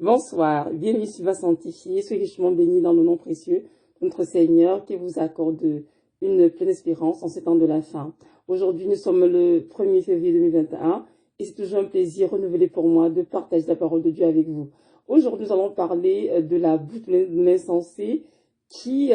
Bonsoir, bienvenue sur Va Sanctifier, soyez richement bénis dans le nom précieux de notre Seigneur qui vous accorde une pleine espérance en ces temps de la fin. Aujourd'hui, nous sommes le 1er février 2021 et c'est toujours un plaisir renouvelé pour moi de partager la parole de Dieu avec vous. Aujourd'hui, nous allons parler de la bouche de l'insensé qui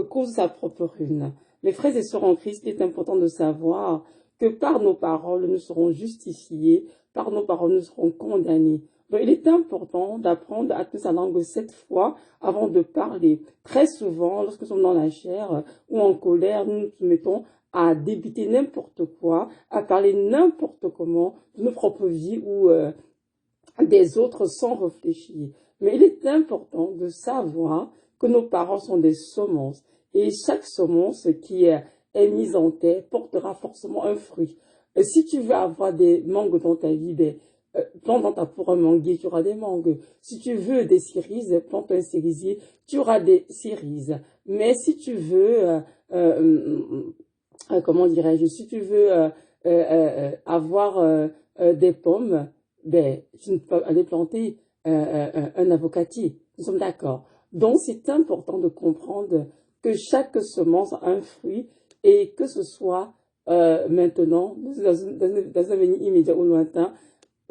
cause sa propre ruine. Mes frères et sœurs en Christ, il est important de savoir que par nos paroles, nous serons justifiés, par nos paroles, nous serons condamnés. Donc, il est important d'apprendre à tenir sa langue 7 fois avant de parler. Très souvent, lorsque nous sommes dans la chair ou en colère, nous nous mettons à débiter n'importe quoi, à parler n'importe comment de nos propres vies ou des autres sans réfléchir. Mais il est important de savoir que nos paroles sont des semences et chaque semence qui est mise en terre portera forcément un fruit. Si tu veux avoir des mangues dans ta vie, plante dans ta forêt un manguier, tu auras des mangues. Si tu veux des cerises, plante un cerisier, tu auras des cerises. Mais si tu veux, comment dirais-je, si tu veux avoir des pommes, tu ne peux pas aller planter un avocatier. Nous sommes d'accord. Donc, c'est important de comprendre que chaque semence a un fruit et que ce soit maintenant, dans un avenir immédiat ou lointain,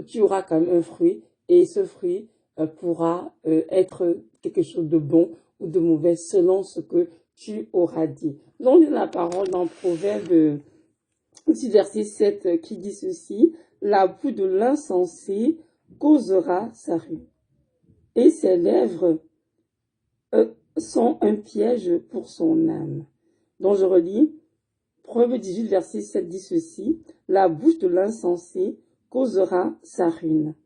tu auras quand même un fruit et ce fruit pourra être quelque chose de bon ou de mauvais selon ce que tu auras dit. Nous allons lire la parole dans Proverbe 6, verset 7 qui dit ceci: la bouche de l'insensé causera sa ruine et ses lèvres sont un piège pour son âme. Donc je relis, Proverbe 18, verset 7 dit ceci: la bouche de l'insensé causera sa ruine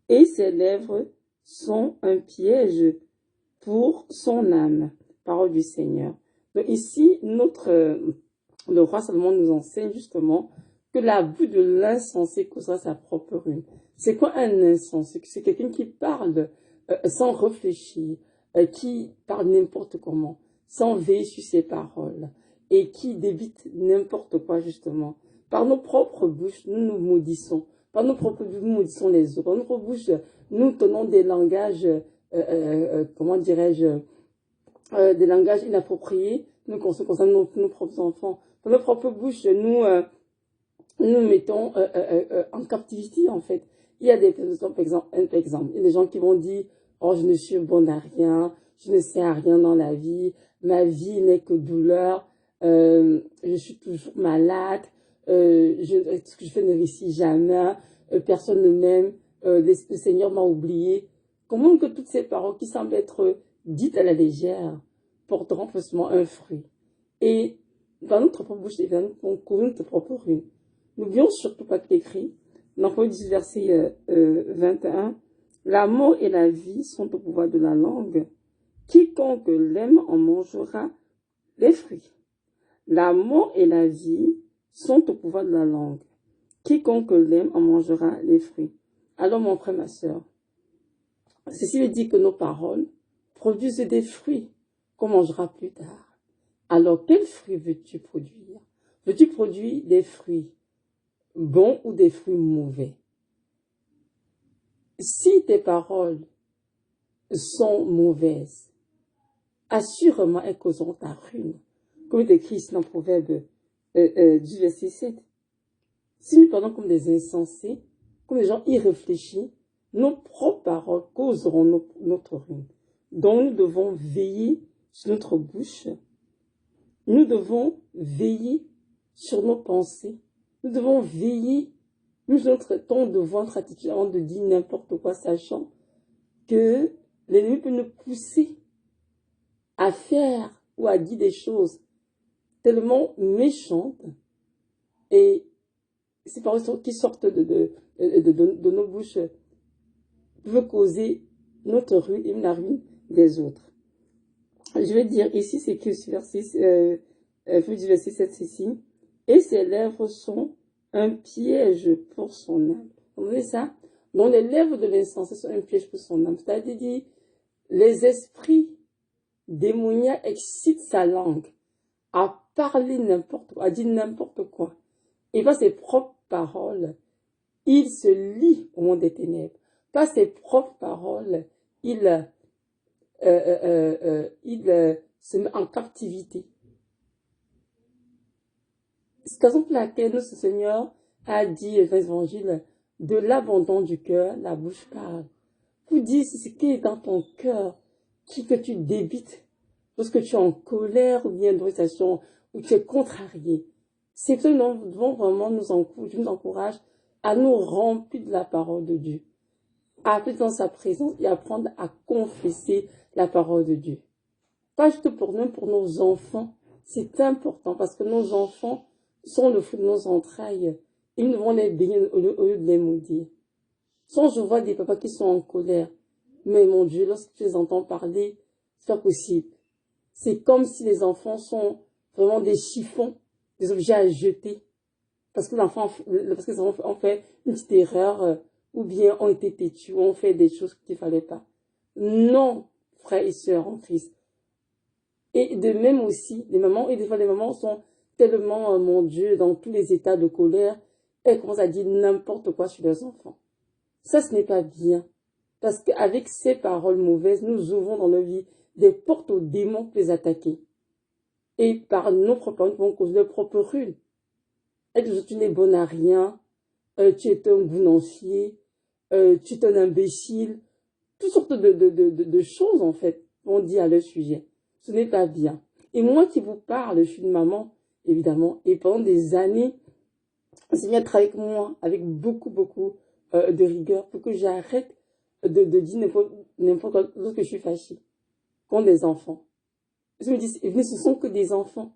et ses lèvres sont un piège pour son âme. Parole du Seigneur. Donc ici, le roi Salomon nous enseigne justement que la bouche de l'insensé causera sa propre ruine. C'est quoi un insensé? C'est quelqu'un qui parle sans réfléchir, qui parle n'importe comment, sans veiller sur ses paroles, et qui débite n'importe quoi justement. Par nos propres bouches, nous nous maudissons. Par nos propres bouches, nous maudissons les autres. Par nos propres bouches, nous tenons des langages, comment dirais-je, des langages inappropriés, nous concernant nos propres enfants. Par nos propres bouches, nous mettons en captivité, en fait. Il y a des personnes, par exemple, il y a des gens qui vont dire: oh, je ne suis bon à rien, je ne sais à rien dans la vie, ma vie n'est que douleur, je suis toujours malade, ce que je fais ne réussit jamais, personne ne m'aime, le Seigneur m'a oublié. Comment que toutes ces paroles qui semblent être dites à la légère porteront forcément un fruit? Et dans notre propre bouche, on couvre notre propre ruine. N'oublions surtout pas qu'il écrit, dans Proverbe 18, verset 21, la mort et la vie sont au pouvoir de la langue. Quiconque l'aime en mangera les fruits. La mort et la vie sont au pouvoir de la langue. Quiconque l'aime en mangera les fruits. Alors, mon frère, ma sœur, ceci veut dire que nos paroles produisent des fruits qu'on mangera plus tard. Alors, quels fruits veux-tu produire? Veux-tu produire des fruits bons ou des fruits mauvais? Si tes paroles sont mauvaises, assurément elles causeront ta ruine. Comme il est écrit ici dans Proverbe 10, verset 7. Si nous parlons comme des insensés, comme des gens irréfléchis, nos propres paroles causeront notre ruine. Donc nous devons veiller sur notre bouche. Nous devons veiller sur nos pensées. Nous devons veiller, nous notre ton devant notre attitude avant de dire n'importe quoi, sachant que l'ennemi peut nous pousser à faire ou à dire des choses tellement méchantes, et ces paroles qui sortent de nos bouches peuvent causer notre ruine et la ruine des autres. Je vais dire ici, c'est que ce verset, verset 7, ceci: et ses lèvres sont un piège pour son âme. Vous voyez ça? Donc les lèvres de l'insensé sont un piège pour son âme. C'est-à-dire, les esprits démoniaques excitent sa langue à parler n'importe quoi, à dire n'importe quoi. Et par ses propres paroles, il se lie au monde des ténèbres. Par ses propres paroles, se met en captivité. C'est la raison pour laquelle notre Seigneur a dit dans l'Évangile, de l'abandon du cœur, la bouche parle. Pour dire ce qui est dans ton cœur, que tu débites, lorsque tu es en colère ou bien dans une situation où tu es contrarié. C'est que nous devons vraiment nous encourage à nous remplir de la parole de Dieu, à appeler dans sa présence et apprendre à confesser la parole de Dieu. Pas juste pour nous, pour nos enfants. C'est important parce que nos enfants sont le fruit de nos entrailles. Et nous devons les bénir au lieu de les maudire. Soit je vois des papas qui sont en colère. Mais mon Dieu, lorsque tu les entends parler, c'est pas possible. C'est comme si les enfants sont vraiment des chiffons, des objets à jeter. Parce que les enfants ont fait une petite erreur, ou bien ont été têtus, ou ont fait des choses qu'il ne fallait pas. Non, frères et sœurs en Christ. Et de même aussi, les mamans, et des fois les mamans sont tellement, mon Dieu, dans tous les états de colère, elles commencent à dire n'importe quoi sur leurs enfants. Ça, ce n'est pas bien. Parce qu'avec ces paroles mauvaises, nous ouvrons dans nos vies des portes aux démons pour les attaquer. Et par nos propres paroles, nous pouvons causer leur propre ruine. Et tu n'es bon à rien, tu es un bounancier, tu es un imbécile, toutes sortes de choses, en fait, on dit à leur sujet. Ce n'est pas bien. Et moi qui vous parle, je suis une maman, évidemment, et pendant des années, le Seigneur travaille avec moi, avec beaucoup de rigueur, pour que j'arrête de dire n'importe quoi lorsque je suis fâchée contre des enfants. Je me dis, ce sont que des enfants.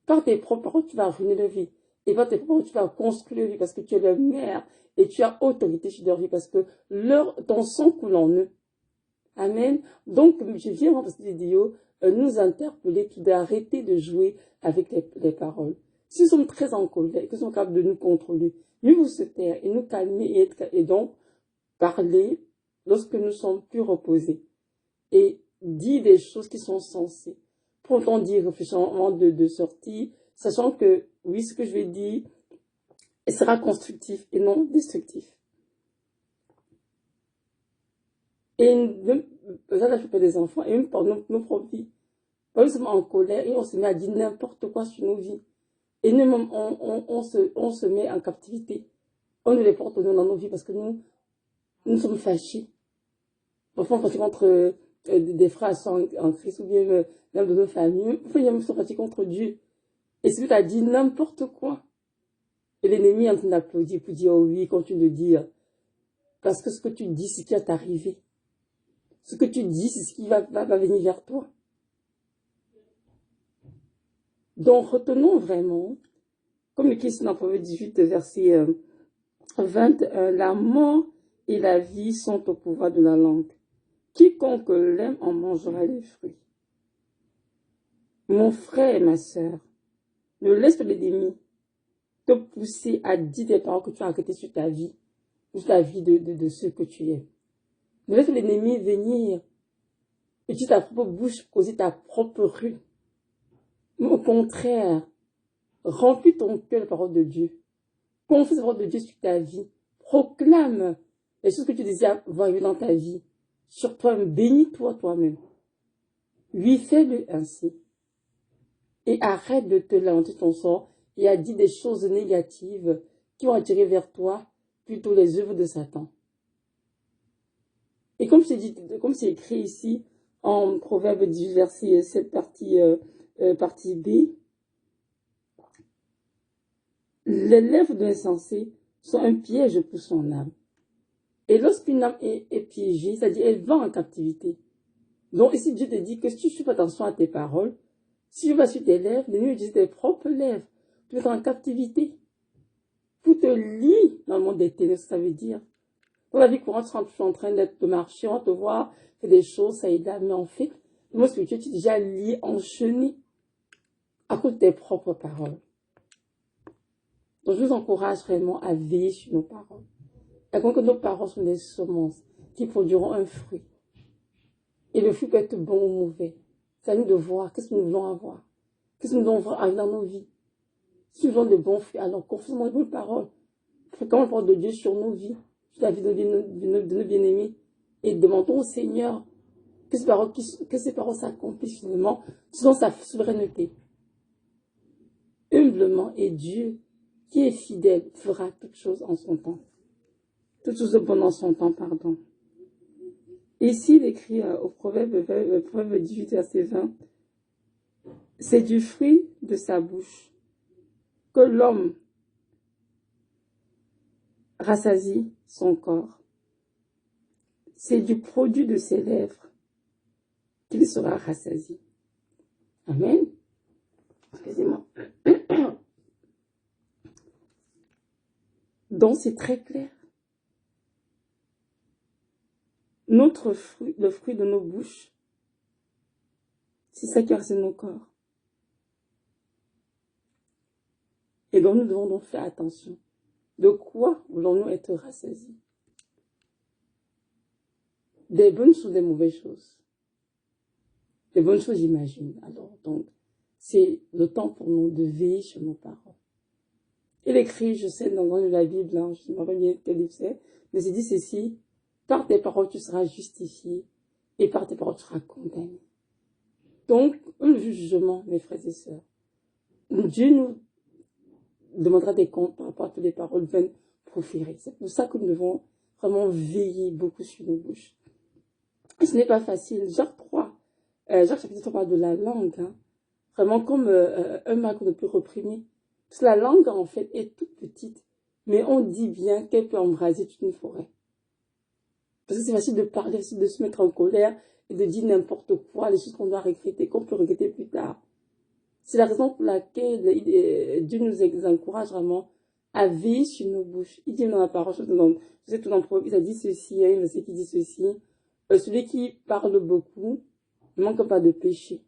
Par tes propres paroles, tu vas ruiner leur vie. Et par tes propres paroles, tu vas construire leur vie parce que tu es leur mère et tu as autorité sur leur vie parce que ton sang coule en eux. Amen. Donc, je viens dans cette vidéo nous interpeller d'arrêter de jouer avec les paroles. Si nous sommes très en colère, que nous sommes capables de nous contrôler, mieux vous se taire et nous calmer et donc parler lorsque nous sommes plus reposés et dire des choses qui sont sensées. Pourtant dire, réfléchissant avant de sortir, sachant que oui, ce que je vais dire sera constructif et non destructif. Et même, ça, je fais des enfants, et même par nos propres vies. Pas nous sommes en colère et on se met à dire n'importe quoi sur nos vies. Et nous, on se met en captivité. On nous les porte dans nos vies parce que nous sommes fâchés. Parfois, on est contre des frères en Christ ou bien même de nos familles. Parfois, ils sont fâchés contre Dieu. Et c'est que tu as dit n'importe quoi. Et l'ennemi est en train d'applaudir pour dire, oh oui, continue de dire. Parce que ce que tu dis, c'est ce qui va t'arriver. Ce que tu dis, c'est ce qui va venir vers toi. Donc, retenons vraiment, comme écrit dans Proverbe 18, verset 20, la mort et la vie sont au pouvoir de la langue. Quiconque l'aime en mangera les fruits. Mon frère et ma sœur, ne laisse pas l'ennemi te pousser à dire des paroles que tu as arrêtées sur ta vie, sur la vie de ceux que tu aimes. Ne laisse pas l'ennemi venir et tu ta propre bouche causer ta propre ruine. Au contraire, remplis ton cœur de la parole de Dieu. Confie la parole de Dieu sur ta vie. Proclame les choses que tu désires voir dans ta vie. Sur toi-même, bénis-toi toi-même. Lui, fais-le ainsi. Et arrête de te lamenter ton sort et à dire des choses négatives qui vont attirer vers toi plutôt les œuvres de Satan. Et comme c'est écrit ici en Proverbe 18, verset 7, partie B, les lèvres de l'insensé sont un piège pour son âme. Et lorsqu'une âme est piégée, c'est-à-dire elle va en captivité. Donc ici Dieu te dit que si tu fais attention à tes paroles, si tu vas sur tes lèvres, l'ennemi utilise tes propres lèvres pour être en captivité. Pour te lier dans le monde des ténèbres, ça veut dire. Dans la vie courante, tu es en train de marcher, on te voit faire des choses, ça et là, mais en fait, le monde spirituel, tu es déjà lié, enchaîné à cause de tes propres paroles. Donc je vous encourage vraiment à veiller sur nos paroles. Et que nos paroles sont des semences qui produiront un fruit. Et le fruit peut être bon ou mauvais. C'est à nous de voir qu'est-ce que nous voulons avoir. Qu'est-ce que nous voulons avoir dans nos vies. Si nous voulons de bons fruits, alors confions-nous les bonnes paroles. Fréquemment la parole de Dieu sur nos vies. sur la vie de nos bien-aimés et demandons au Seigneur que ces paroles s'accomplissent finalement selon sa souveraineté. Humblement, et Dieu, qui est fidèle, fera toutes choses en son temps. Toutes choses de bon en son temps, pardon. Ici, il écrit au Proverbe 18, verset 20, c'est du fruit de sa bouche que l'homme rassasie son corps. C'est du produit de ses lèvres qu'il sera rassasié. Amen. Excusez-moi. Donc, c'est très clair. Notre fruit, le fruit de nos bouches, c'est ça qui rassasie nos corps. Et donc, nous devons donc faire attention. De quoi voulons-nous être rassasiés? Des bonnes choses, des mauvaises choses. Des bonnes choses, j'imagine. Alors, donc, c'est le temps pour nous de veiller sur nos paroles. Il écrit, je sais, dans la Bible, hein, je ne me rappelle bien quel livre c'est, mais il dit ceci, par tes paroles, tu seras justifié, et par tes paroles, tu seras condamné. Donc, un jugement, mes frères et sœurs. Dieu nous demandera des comptes par rapport à toutes les paroles vaines proférées. C'est pour ça que nous devons vraiment veiller beaucoup sur nos bouches. Et ce n'est pas facile. Jacques chapitre 3 parle de la langue, hein, vraiment comme un mal qu'on ne peut reprimer. Parce que la langue, en fait, est toute petite, mais on dit bien qu'elle peut embraser toute une forêt. Parce que c'est facile de parler, facile de se mettre en colère et de dire n'importe quoi, les choses qu'on doit regretter, qu'on peut regretter plus tard. C'est la raison pour laquelle Dieu nous encourage vraiment à veiller sur nos bouches. Il dit dans la parole, je sais tout dans le Proverbe, il a dit ceci, il y a un verset qui dit ceci, celui qui parle beaucoup ne manque pas de péché.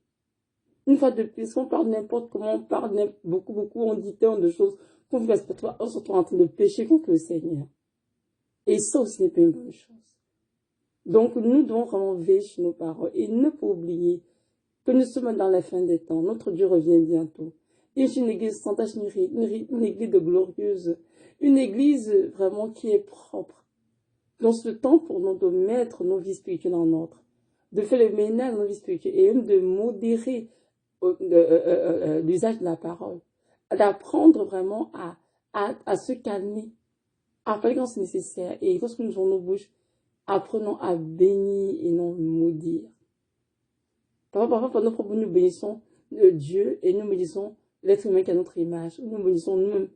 Une fois de plus, on parle n'importe comment, on parle beaucoup, on dit tant de choses qu'on ne fait pas, on se retrouve en train de pécher contre le Seigneur. Et ça aussi n'est pas une bonne chose. Donc, nous devons vraiment veiller sur nos paroles et ne pas oublier que nous sommes dans la fin des temps. Notre Dieu revient bientôt. Et c'est une église sans tache, une église de glorieuse, une église vraiment qui est propre. Dans ce temps pour nous de mettre nos vies spirituelles en ordre, de faire le ménage de nos vies spirituelles et même de modérer l'usage de la parole, d'apprendre vraiment à se calmer, à parler quand c'est nécessaire. Et lorsque nous ouvrons nos bouches, apprenons à bénir et non maudire. Parfois, par nos propres, nous bénissons Dieu et nous bénissons l'être humain qui a notre image. Nous bénissons nous-mêmes.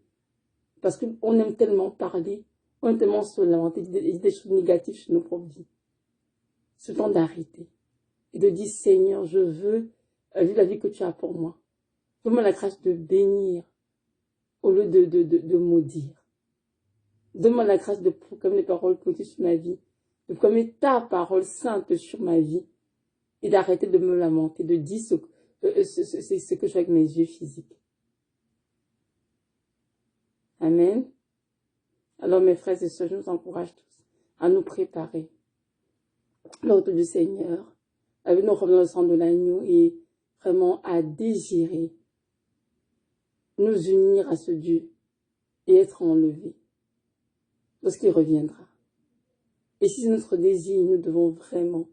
Parce qu'on aime tellement parler, on aime tellement se lamenter, dire des choses négatives sur nos propres vies. C'est le temps d'arrêter. Et de dire, Seigneur, je veux vivre la vie que tu as pour moi. Donne-moi la grâce de bénir au lieu de maudire. Donne-moi la grâce de proclamer les paroles positives sur ma vie, de proclamer ta parole sainte sur ma vie et d'arrêter de me lamenter, de dire ce que je fais avec mes yeux physiques. Amen. Alors mes frères et sœurs, je vous encourage tous à nous préparer l'ordre du Seigneur, avec nos revenants le sang de l'agneau et vraiment à désirer nous unir à ce Dieu et être enlevés lorsqu'il reviendra. Et si c'est notre désir, nous devons vraiment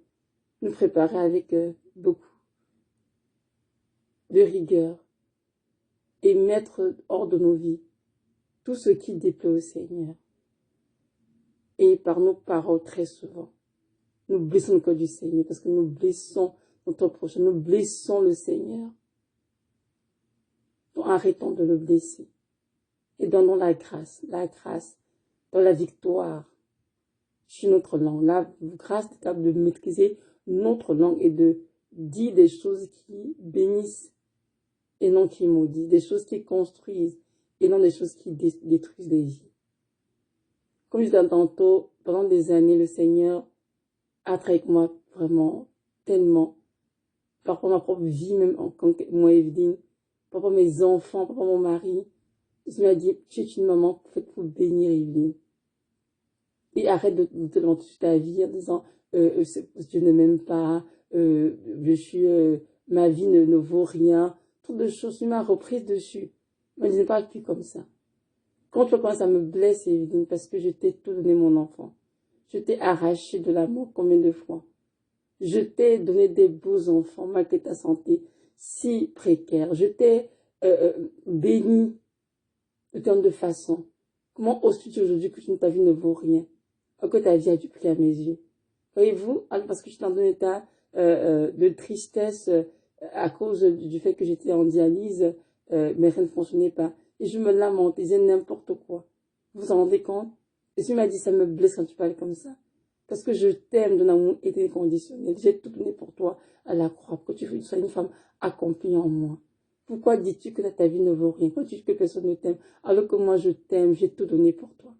nous préparer avec beaucoup de rigueur et mettre hors de nos vies tout ce qui déplaît au Seigneur. Et par nos paroles, très souvent, nous blessons le cœur du Seigneur parce que nous blessons notre prochain, nous blessons le Seigneur. Donc arrêtons de le blesser et donnons la grâce dans la victoire sur notre langue. La grâce est capable de maîtriser notre langue et de dire des choses qui bénissent et non qui maudissent, des choses qui construisent et non des choses qui détruisent les vies. Comme je disais tantôt, pendant des années, le Seigneur a travaillé avec moi vraiment tellement. Parfois ma propre vie, même quand moi Evelyne, parfois mes enfants, parfois mon mari. Il m'a dit, tu es une maman faite pour bénir Evelyne. Et arrête de te lamenter sur ta vie en disant, Dieu ne m'aime pas, ma vie ne vaut rien. Toutes de choses, il m'a reprise dessus. Il m'a dit, ne parle plus comme ça. Quand tu vois comment ça me blesse, Evelyne, parce que je t'ai tout donné, mon enfant. Je t'ai arraché de l'amour combien de fois? Je t'ai donné des beaux enfants, malgré ta santé si précaire. Je t'ai béni de tant de façons. Comment oses-tu aujourd'hui que ta vie ne vaut rien? Que ta vie a du prix à mes yeux? Voyez-vous, parce que je suis dans un état de tristesse à cause du fait que j'étais en dialyse, mais rien ne fonctionnait pas. Et je me lamente, je disais n'importe quoi. Vous vous en rendez compte? Et tu m'as dit, ça me blesse quand tu parles comme ça. Parce que je t'aime d'un amour inconditionnel. J'ai tout donné pour toi à la croix, pour que tu sois une femme accomplie en moi. Pourquoi dis-tu que ta vie ne vaut rien? Pourquoi dis-tu que personne ne t'aime? Alors que moi je t'aime, j'ai tout donné pour toi.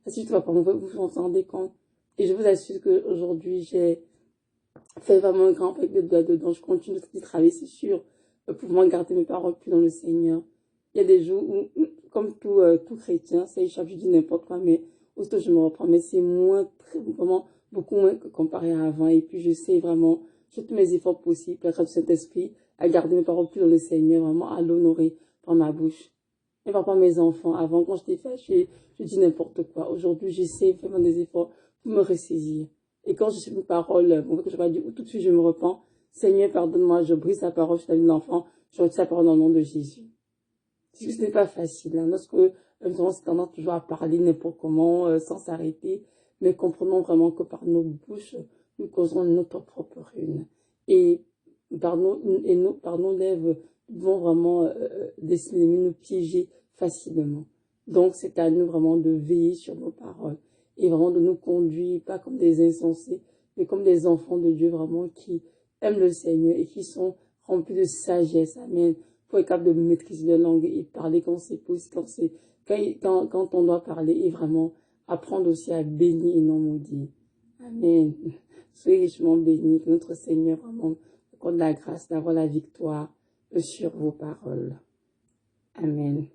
Est-ce que tu vas pas vous vous en rendez compte? Et je vous assure qu'aujourd'hui, j'ai fait vraiment un grand pas de doigts dedans. Je continue de travailler, c'est sûr, pour pouvoir garder mes paroles plus dans le Seigneur. Il y a des jours où, comme tout chrétien, ça échappe, je dis n'importe quoi, mais aussitôt je me reprends. Mais c'est moins, vraiment, beaucoup moins que comparé à avant. Et puis, je sais vraiment, je fais tous mes efforts possibles, grâce au Saint-Esprit, à garder mes paroles plus dans le Seigneur, vraiment à l'honorer par ma bouche. Et par mes enfants. Avant, quand j'étais fâchée, je dis n'importe quoi. Aujourd'hui, j'essaie vraiment des efforts pour me ressaisir. Et quand je sais une parole, que je vais dire, tout de suite, je me repens. Seigneur, pardonne-moi, je brise ta parole, je t'aime l'enfant, je retire ta parole dans le nom de Jésus. Parce que ce n'est pas facile, hein. Lorsque nous avons tendance toujours à parler n'importe comment, sans s'arrêter, mais comprenons vraiment que par nos bouches, nous causons notre propre ruine. Et par nos lèvres, nous vont vraiment dessiner, nous piéger facilement. Donc, c'est à nous vraiment de veiller sur nos paroles et vraiment de nous conduire, pas comme des insensés, mais comme des enfants de Dieu vraiment qui aiment le Seigneur et qui sont remplis de sagesse. Amen. Pour être capable de maîtriser la langue et parler quand c'est possible, quand on doit parler et vraiment apprendre aussi à bénir et non maudire. Amen. Soyez richement bénis, que notre Seigneur vraiment accorde la grâce d'avoir la victoire sur vos paroles. Amen.